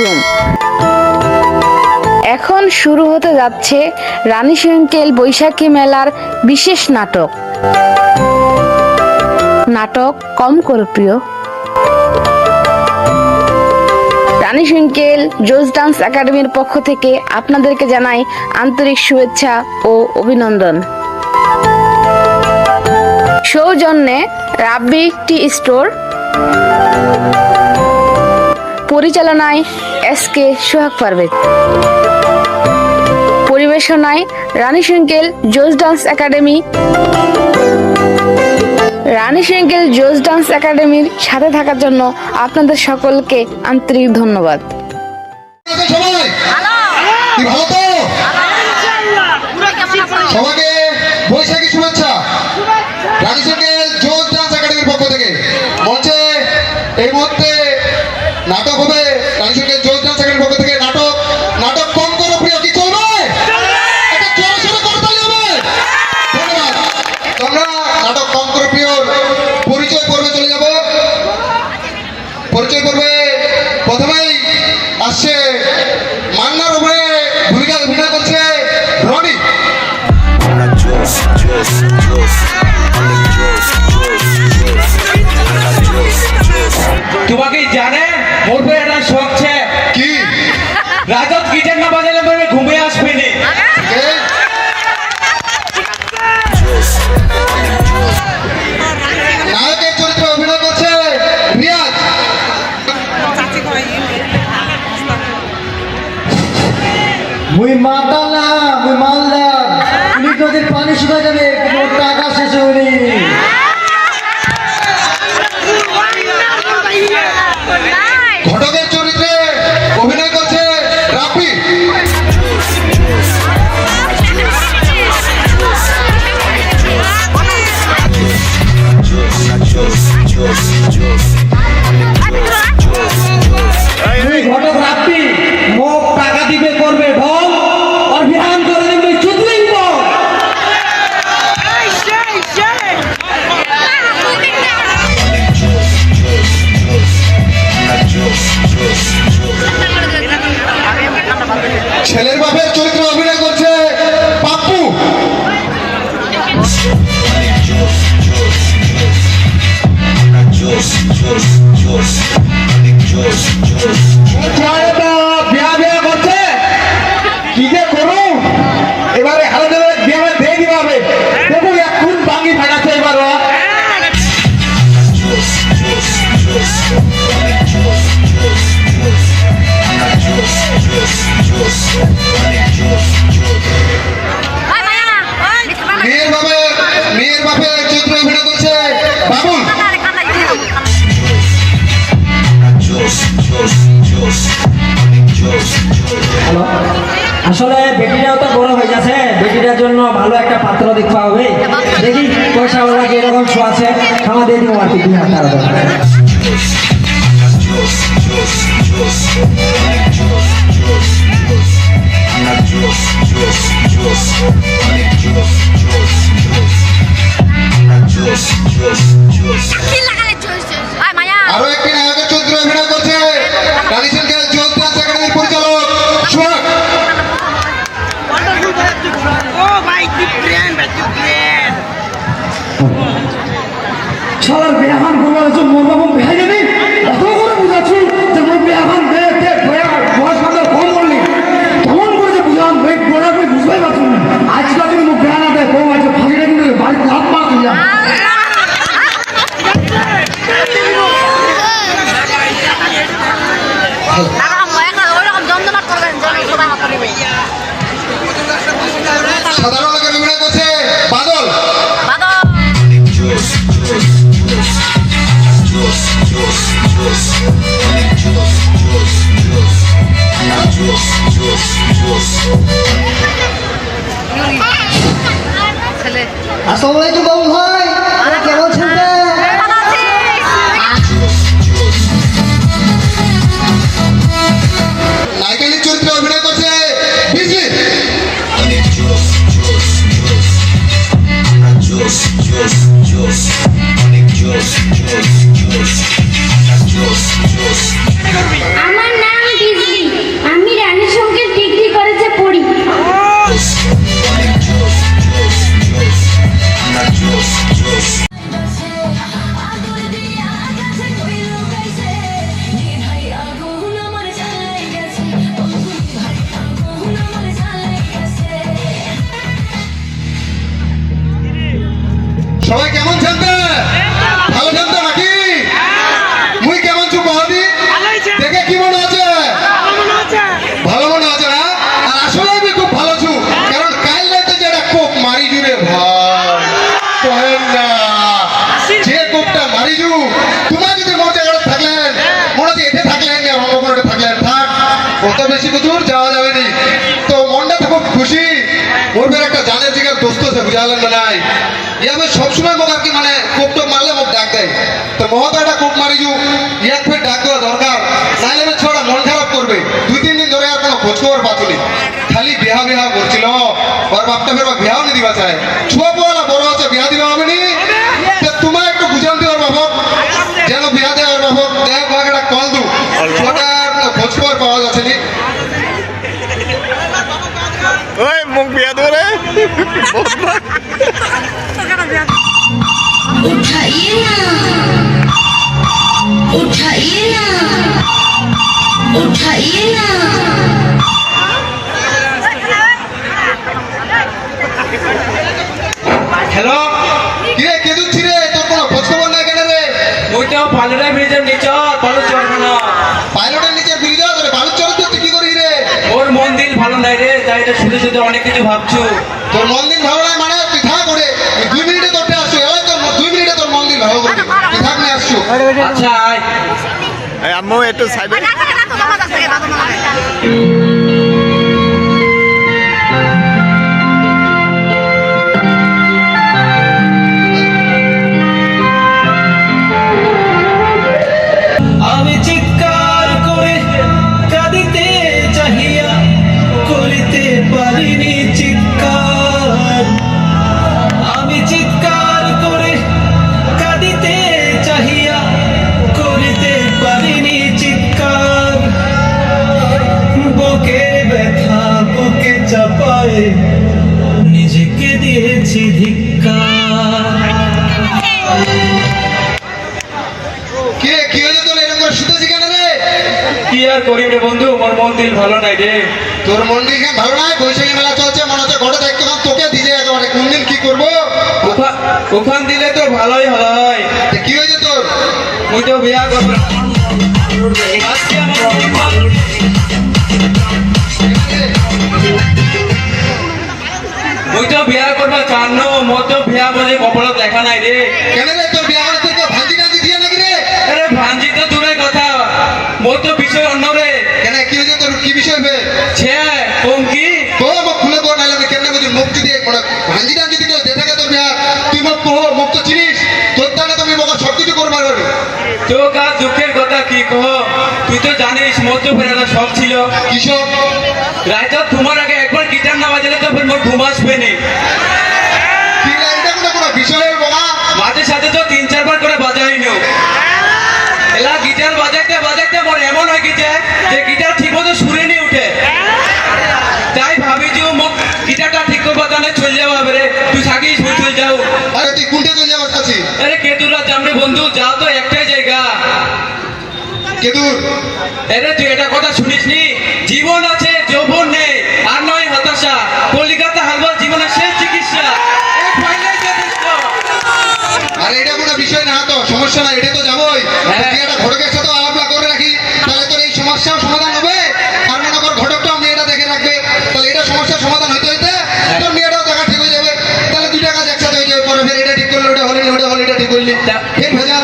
Room. এখন শুরু হতে যাচ্ছে রানীশঙ্কেল বৈশাখী মেলার বিশেষ নাটক কম করো প্রিয়। রানীশঙ্কেল জোস ডান্স একাডেমির পক্ষ থেকে আপনাদেরকে জানাই আন্তরিক শুভেচ্ছা ও অভিনন্দন। সৌজন্যে রাব্বি টি স্টোর, পরিচালনায় এসকে সোহাগ পারভেজ, পরিবেশনায় রানীশঙ্কেল জোস ডান্স একাডেমি। রানীশঙ্কেল জোস ডান্স একাডেমির সাথে থাকার জন্য আপনাদের সকলকে আন্তরিক ধন্যবাদ। সবাইকে বৈশাখী শুভেচ্ছা। রানীশঙ্কেল জোস ডান্স একাডেমির পক্ষ থেকে মঞ্চে এই মুহূর্তে নাটক হবে। রানীশঙ্কেল জোস ডান্স একাডেমির পক্ষ থেকে নাটক কম করো প্রিয়। কি চলবে? এটা জোরে সোরে করতালি হবে। ধন্যবাদ। তোমরা নাটক কম করো প্রিয় পরিচয় পর্বে চলে যাব। পরিচয় পর্বে প্রথমেই আসছে মান্নার উপরে ভূমিকা অভিনয় করছে রনি। তোমাকে জানে মোর पे একটা শখ আছে কি রাজত গিটার না বাজালে পরে ঘুমে আসবে না। নায়কের চরিত্রে অভিনয় করছে রিয়াজ। মুই মাতালা মুই মালদার পুলিশ নদীর পানি শুকা যাবে কোনো টাকা শেষ হয়নি। ঘটকের চরিত্রে অভিনয় করছে রাব্বি। মুই ঘটক রাব্বি মোক টাকা দিবে করবে ঢং আর বিহান করে দিবে চুদলিং বল। ছেলের বাপের চরিত্রে অভিনয় করছে পাপ্পু। বিয়া বিয়া করছে কি যে করু এবারে হালে দেবে বিয়া দিয়ে দিবা হবে দেখো এখন বাঙ্গি ফাটাচ্ছে এবার মেয়ের বাপের চরিত্রে অভিনয় করছে বাবুল। হ্যালো, আসলে বেটিটাও তো বড় হয়ে গেছে, বেটিটার জন্য ভালো একটা পাত্র দেখতে হবে। দেখি পয়সা ওরা যেরকম শো আছে খাওয়া দিয়ে দিব আর কি 2000 টাকা। আরো একটি নায়কের চরিত্রে অভিনয় করছে রানীশঙ্কেল জোস ডান্স একাডেমির পরিচালক সোহাগ। শালার বেহান বলার জন্য মোর বাবা বেহাই জানি এত করে বুঝাচ্ছি যে মোর বেহান দেখে বয়স আমাদের কম বললি তখন করে যে বুঝলাম ভাই বড় করে বুঝবাই পারছি না। আজকাল যদি মুখ বেহান দেয় কম আছে ফাঁকিটা কিন্তু বাড়িতে হাত পা তুই সাধারণ লোকের অভিনয় করছে বাদল। আসসালামু আলাইকুম বাবু ভাই, কেমন আছেন? নায়কের চরিত্রে অভিনয় করছে বিজলি। আমার নাম বিজলি। সবাই কেমন জানতে ভালো জানতে নাকি মুই কেমন চুপ বাহাদি দেখে কি মনে আছে ভালো মনে আছে না আর আসলে আমি খুব ভালো ছু কারণ কাল রাতে যেটা কোপ মারি জুড়ে ভাই কহেন না যে কোপটা মারি জু তোমার যদি মোর জায়গাটা থাকলেন মনে হচ্ছে এতে থাকলেন না অন্য কোনো থাকলেন থাক কত বেশি দূর যাওয়া যাবে নি তো মনটা তো খুব খুশি মোর বের একটা জানের জিগার দোস্ত আছে বুঝালেন না নাই ইয়াবে সবসময় মোক আর কি মানে কোপ টোপ মারলে মোক ডাক দেয় তো মহতাটা কোপ মারি জু ইয়াক ফের ডাক দেওয়া দরকার নাইলে আমি ছোড়া মন খারাপ করবে 2-3 দিন ধরে আর কোনো খোঁজ খবর পাচ্ছি খালি বিহা বিহা করছিল ওর বাপটা ফের বিহাও নি দিবা চায় ছুয়া পোয়ালা বড় আছে বিহা দিবা হবে নি তো তোমার একটু বুঝান দিওর বাবক যেন বিহা দেয় ওর বাবক দেখ একটা কল দু ছোটার খোঁজ খবর পাওয়া যাচ্ছে নি ওই মুখ বিয়া ধরে उठाइए ना उठाइए ना उठाइए ना হ্যালো কিরে কে দুচ্ছি রে তোর কোনো খোঁজ খবর নাই কেন রে ওই তো পালরা ব্রিজের নিচে বালু চড়খানা পাইলটের নিচে বিড়ি দেওয়া ধরে বালুর চড়ে তুই কি করি রে ওর মন দিল ভালো নাই রে তাই এটা শুধু শুধু অনেক কিছু ভাবছু তোর মন দিন ভালো নাই মানে তুই থাক করে 2 মিনিটে তোরটা আসছো এবার তোর 2 মিনিটে তোর মন দিন ভালো করে দিবি। তুই থাক না আসছো আচ্ছা আয় এই আম্মু একটু সাইডে আমি চিৎকার করে কাঁদিতে চাহিয়া করিতে পারিনি চিৎকার আমি চিৎকার করে কাঁদিতে চাহিয়া করিতে পারিনি চিৎকার বুকের ব্যথা বুকে চাপায় নিজেকে দিয়েছি ধিক্কার কিরে কি হয়েছে তোর এরকম করে শুতেছি কেন রে কি আর করি রে বন্ধু আমার মন দিল ভালো নাই রে তোর মন দিন কেন ভালো নাই বৈশাখী মেলা চলছে মনে হচ্ছে ঘরে দায়িত্ব কাম তোকে দিছে একেবারে কোন দিন কি করবো ওখান দিলে তো ভালোই হয় তা কি হয়েছে তোর মুই তো বিয়া করব আজকে আমার মুই তো বিয়া করবা চান্ন মোর তো বিয়া বলে কপালত লেখা নাই রে কেন রে তোর বিয়া করে তুই ভাঞ্জি টাঞ্জি দিয়ে নাকি রে আরে ভাঞ্জি তো দূরের কথা মোর তো বিষয় অন্য রে কেন কি হয়েছে তোর কি বিষয় হবে ছে কম কি তো মোক খুলে বল নাইলে আমি কেমনে বুঝি মুখ যদি মানে ভাঞ্জি টাঞ্জি দিকে দেখে গে তোর বিয়া তুই মোক কহ মুখ তো চিনিস তোর টাকা তুমি মোক সব কিছু করবার পারবে তো কা দুঃখের কথা কি কহ তুই তো জানিস মোর তো ফেরাটা শখ ছিল কিসব রাইত তোমার আগে একবার গিটার না বাজালে তো ফের মোর ঘুম আসবে নি কি না এটা কোনো বিষয়ের বাবা মাঝে সাথে তো 3-4 বার করে বাজাই নো এলা গিটার বাজাইতে বাজাইতে মোর এমন হয়ে গেছে যে গিটার ঠিক মতো সুরে নি উঠে তাই ভাবি যে মোক গিটারটা ঠিক করে বাজানে চলে যাবো রে তুই থাকিস মুই চলে যাও আরে তুই কোনটা চলে যাবার কাছে আরে কেতুরা জামরে বন্ধু যাও তো একটাই জায়গা কেদুর আরে তুই এটা কথা শুনিস নি জীবন আছে যৌবন নেই আর নয় হতাশা কলিকাতা হালবার জীবনের শেষ চিকিৎসা এই ফাইনাল যথেষ্ট আরে এটা কোনো বিষয় না তো সমস্যা না এটা তো যাবোই হ্যাঁ। তুই একটা ঘটকের সাথে আলাপলা করে রাখি তাহলে তোর এই সমস্যার সমাধান হবে আর মনে কর ঘটকটাও মেয়েটা দেখে রাখবে তাহলে এটা সমস্যার সমাধান হইতে হইতে তোর মেয়েটাও দেখা ঠিক হয়ে যাবে তাহলে দুইটা কাজ একসাথে হয়ে যাবে পরে ফের এটা ঠিক করলে ওটা হলে ওটা হলে এটা ঠিক করলি ফের ভেজা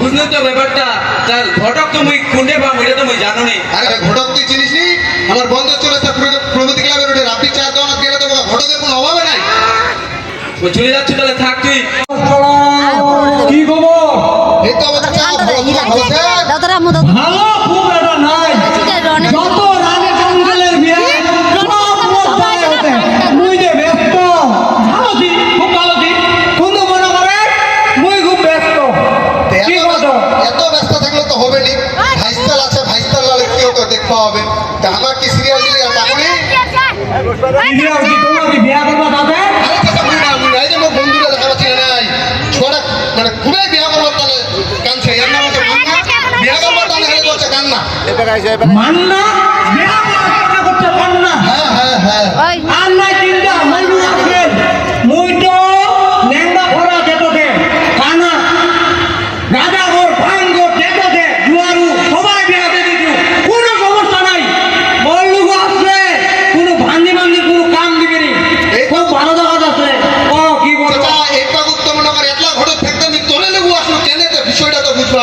বুঝলো তো ব্যাপারটা তার ঘটক তো মুই কোনটা পাম এটা তো মুই জানো নি আরে ঘটক তুই চিনিস নি আমার বন্ধু চলে তার প্রগতি ক্লাবের ওটা রাত্রি চা দেওয়া গেলে তো ঘটকের কোনো অভাবে নাই ও চলে যাচ্ছে তাহলে থাক তুই কি খবর এই তো অবস্থা ভালো তোমার ভালো আছে? দাদারা মুদ ভালো খুব একটা নাই যত রাগে জঙ্গলের বিয়ে সব মজায় হতে মুই যে ব্যস্ত ভালো দি খুব ভালো দি বন্ধু মনে করে মুই খুব ব্যস্ত কি কথা এত ব্যস্ত থাকলে তো হবে নি ভাইস্তাল আছে ভাইস্তাল লালে কি ওকে দেখতে হবে তা আমার কি সিরিয়াল দিলে আর টাকা নেই সিরিয়াল কি তোমার কি বিয়া করবা দাদা আরে চাচা মুই না এই যে মোর বন্ধুরা দেখা পাচ্ছি না নাই ছোড়া মানে খুবই বিয়া করবার তাহলে কানছে এর নাম হচ্ছে মান্না বিয়া করবার তাহলে হলে করছে কান্না মান্না বিয়া করতে পান্না হ্যাঁ হ্যাঁ হ্যাঁ আর নাই চিন্তা মান্না আছে মুই তো লেঙ্গা ভরা যেত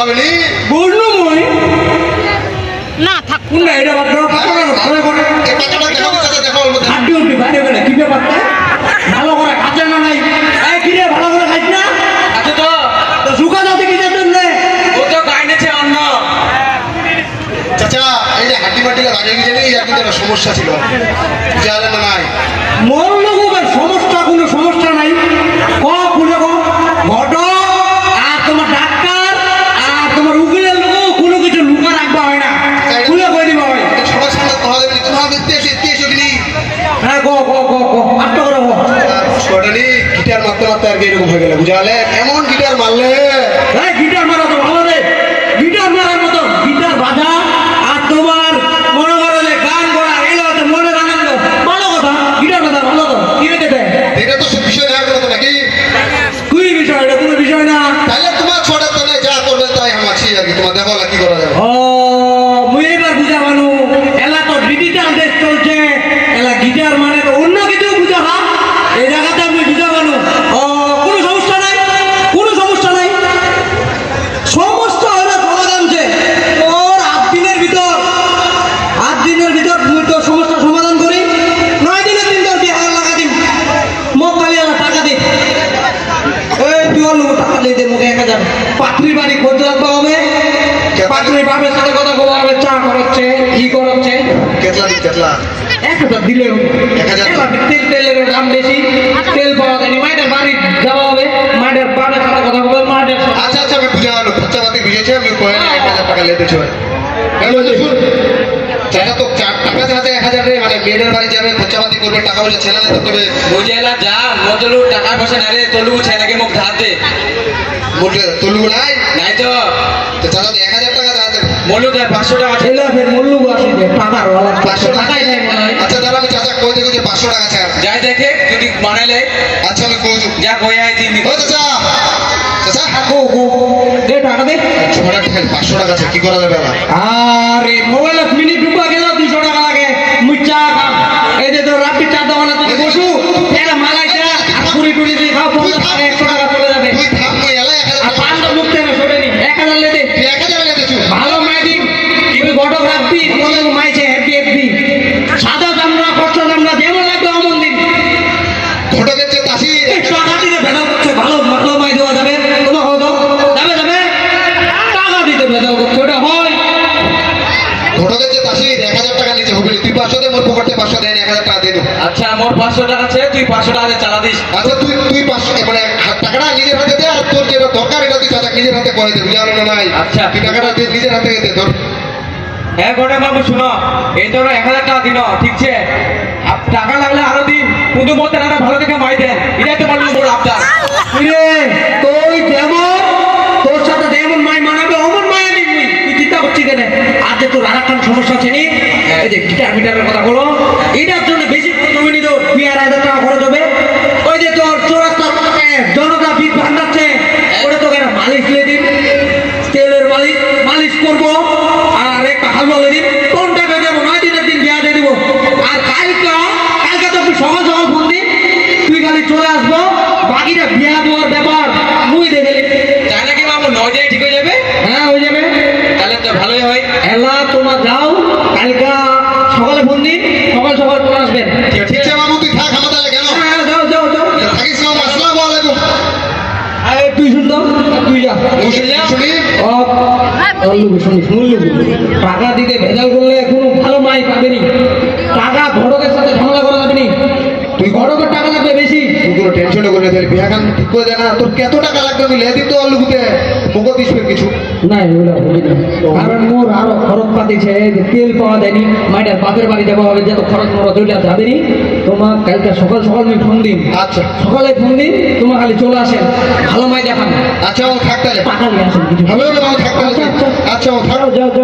হবে নি বুঝলু মই না থাক কোনটা এটা বাদ দাও পাতা না ভালো করে এই পাতাটা দেখো নি চাচা দেখো ওর মধ্যে হাড্ডি উঠি বাইরে গেলে কি ব্যাপারটা ভালো করে খাচ্ছে না নাই এই কি রে ভালো করে খাইছ না আচ্ছা তো তো সুখা যাতে কি যেতেন রে ও তো গাইনেছে অন্য চাচা এই যে হাড্ডি মাটি লাগে গেছে নি আর কিন্তু একটা সমস্যা ছিল জানেন না নাই মোর লোকের সমস্যা কোনো সমস্যা নাই ক খুলে ক ঘট আর তোমার ডাক্তার আর তোমার উকিলের লোক কোনো কিছু লুকা রাখবা হয় না খুলে কই দিবা হয় সবার সামনে কথা দেবেন তোমার দেখতে এসে কিনি হ্যাঁ ক আটটা করে ক ছোটানি গিটার মারতে মারতে আর কি এরকম হয়ে গেল বুঝালে এমন গিটার মারলে এই গিটার মারা তো ভালো রে গিটার মারার মতো গিটার বাজা আর তোমার মনে করো যে গান করা এগুলো হচ্ছে মনের আনন্দ ভালো কথা গিটার বাজা ভালো তো কি হতে দেয় এটা তো সব বিষয় দেখা গেল তো নাকি কুই বিষয় এটা কোনো বিষয় না তাহলে তোমার ছোটার তাহলে যা করবে তাই আমাছি আর কি তোমার দেখো না কি করা যাবে ও মুই এবার বুঝা মানু এলা তো ডিজিটাল দেশ চলছে এলা গিটার মানে তো অন্য কিছু বুঝা হা এই জায়গাতে আমি বুঝা মানু ও কোনো সমস্যা নাই কোনো সমস্যা নাই সমস্যা হলো সমাধান যে ওর 8 দিনের ভিতর মুই তো সমস্যা সমাধান করি 9 দিনের দিন তোর বিহার লাগা দিম মোক কালি টাকা দে এই তুই লোক টাকা দে মুখে 1000 পাত্রী বাড়ি খোঁজ রাখতে হবে পাত্রী বাপের সাথে কথা বলা হবে চা করাচ্ছে কি করাচ্ছে কেতলা দিন কেতলা 1000 দিলে 1000 এবার তেলের দাম বেশি তেল পাওয়া যায়নি মাইটার বাড়ি যাওয়া হবে মাইটার বাপের সাথে কথা বলবে মাইটার আচ্ছা আচ্ছা আমি বুঝা গেল খরচাপাতি বুঝেছি আমি কয়ে 1000 টাকা লেতে ছিল হ্যালো শুন চাচা তো টাকা চাতে 1000 রে মানে মেয়েদের বাড়ি যাবে খরচাপাতি করবে টাকা পয়সা ছেলে তো দেবে বুঝেলা যা মতলু টাকা পয়সা না রে তলু ছেনাকে মুখ ধার দে বলবে তুলু নাই নাই তো তো চাচা তো 1000 টাকা দাও দেবে মলু দেয় 500 টাকা আছে ছেলে ফের মূল্য আসে যে টাকার ওলা 500 টাকাই নাই মনে হয় আচ্ছা দাঁড়া আমি চাচা কই দেখো যে 500 টাকা ছাড় যাই দেখে যদি মানালে আচ্ছা আমি কই দেব যা কই আই দিন ও চাচা চাচা ও দে টাকা দে ছোড়া টাকা 500 টাকা আছে কি করা যাবে আবার আরে মোবাইল মিনিট ঢুকা গেল 200 টাকা লাগে মুচা এই যে তো রাত্রি চা দাও না তুমি বসু এটা মালাইটা আর পুরি টুরি দিয়ে খাও 50 টাকা 100 টাকা চলে যাবে তুই থাম কই এলা 1000 আর টাকা পাঁচটা মুখ থেকে সরে নি 1000 লে দে তুই 1000 লেতে চু ভালো মাইডিং তুই ঘটক রাখবি মনে মাইছে হ্যাপি সাদা চামড়া কষ্ট চামড়া যেমন লাগবে অমন দিন ঘটকের যে তাসি 100 টাকা দিতে ভেদাও করছে ভালো ভালো মাই দেওয়া যাবে তোমার হতো যাবে টাকা দিতে ভেদাও করছে ওটা হয় ঘটকের যে তাসি 1000 টাকা নিচে হবে না। তুই 500 দে মোর পকেটে 500 দেন 1000 টাকা দে দেব আচ্ছা মোর 500 টাকা আছে তুই 500 টাকা দিয়ে চালা দিস আচ্ছা তুই 500 মানে টাকাটা নিজের হাতে দে আর তোর যেটা দরকার এটা তুই চাচা নিজের হাতে করে দে বুঝালো না নাই আচ্ছা। তুই টাকাটা দে নিজের হাতে দে তোর হ্যাঁ গোটা বাবু শুনো এই তো 1000 টাকা দিন ঠিক আছে টাকা লাগলে আরো দিন কিন্তু মধ্যে একটা ভালো দেখে মাই দেন এটাই তো বলবো বড় আপনার রে তুই যেমন তোর সাথে যেমন মাই মানাবে অমন মায়া দিবি তুই চিন্তা করছিস কেন আজ যে তোর আর একটা সমস্যা আছে নি এই যে গিটার মিটারের কথা বলো এটার জন্য বেশি জমি নি তোর 2000 টাকা খরচ হবে ওই যে তোর চৌরাস্তার পাশে জনতা বীজ ভান্ডাচ্ছে ওটা তোকে একটা মালিশ দিয়ে দিন তেলের মালিশ করবো আর একটা হালুয়া দিয়ে দিন কোনটা বেঁধে দেবো 9 দিনের দিন বিয়া দিয়ে দিব আর কালকে তো তুই সকাল ফোন দিন তুই খালি চলে আসবো বাকিটা বিয়া দেওয়ার ব্যাপার মুই দেখে নিবি। তাই নাকি বাবু 9 দিনে ঠিক হয়ে যাবে হ্যাঁ হয়ে যাবে তাহলে তো ভালোই হয় এলা তোমরা যাও কালকা সকালে ফোন দিন সকাল চলে আসবেন ঠিক আছে বাবু তুই থাক আমার তাহলে কেন হ্যাঁ যাও থাকিস না আসসালামু আলাইকুম আরে তুই শুনতো তুই যা শুনি টাকা দিতে ভেজাল করলে কোনো ভালো মাই পাবেনি টাকা ঘটকের সাথে ঝামেলা করা যাবে নি তুই ঘটকের টাকা লাগবে বেশি তুই কোনো টেনশন করে তাহলে বিয়া গান ঠিক করে দে না তোর কত টাকা লাগবে আমি লেদি তো অলুকুতে মুখ দিস কিছু নাই ওইটা হবে না কারণ মোর আরো খরচ পাতিছে যে তেল পাওয়া যায়নি মাইটার বাপের বাড়ি যাওয়া হবে যত খরচ মরচ ওইটা যাবে নি তোমার কালকে সকাল আমি ফোন দিন আচ্ছা সকালে ফোন দিন তোমার খালি চলে আসেন ভালো মাই দেখান আচ্ছা ও থাক তাহলে টাকা নিয়ে আসেন কিছু ভালো থাক তাহলে আচ্ছা আচ্ছা ও থাক যাও তো